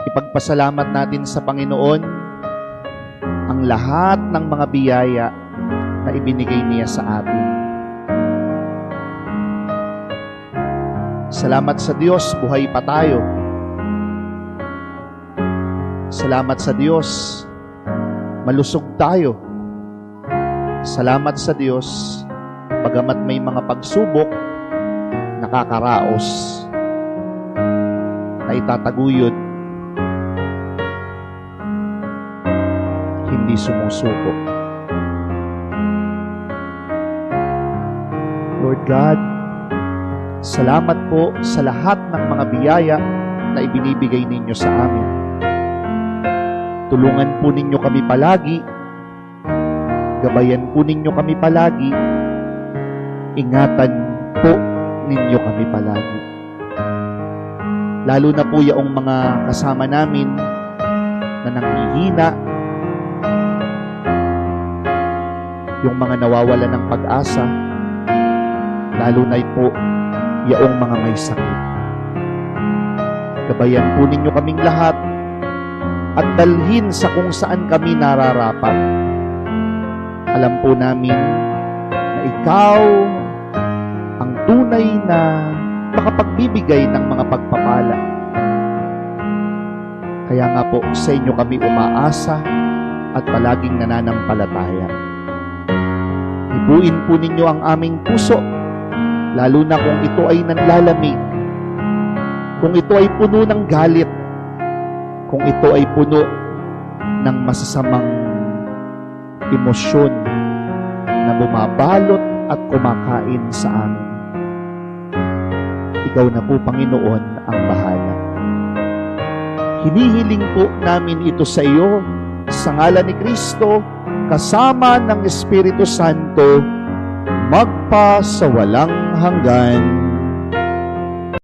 Ipagpasalamat natin sa Panginoon ang lahat ng mga biyaya na ibinigay niya sa atin. Salamat sa Diyos, buhay pa tayo. Salamat sa Diyos, malusog tayo. Salamat sa Diyos, bagamat may mga pagsubok, nakakaraos, na itataguyod, hindi sumusuko. Lord God, salamat po sa lahat ng mga biyaya na ibinibigay ninyo sa amin. Tulungan po ninyo kami palagi, gabayan po ninyo kami palagi, ingatan po ninyo kami palagi. Lalo na po yung mga kasama namin na nanghihina, yung mga nawawala ng pag-asa, lalo na po yung mga may sakit. Gabayan po ninyo kaming lahat at dalhin sa kung saan kami nararapat. Alam po namin na ikaw ang tunay na makapagbibigay ng mga pagpapala. Kaya nga po sa inyo kami umaasa at palaging nananampalataya. Ibuin po ninyo ang aming puso, lalo na kung ito ay nanlalamig, kung ito ay puno ng galit, kung ito ay puno ng masasamang emosyon na bumabalot at kumakain sa amin. Ikaw na po, Panginoon, ang bahala. Hinihiling po namin ito sa iyo, sa ngalan ni Kristo, kasama ng Espiritu Santo, magpa sa walang hanggan.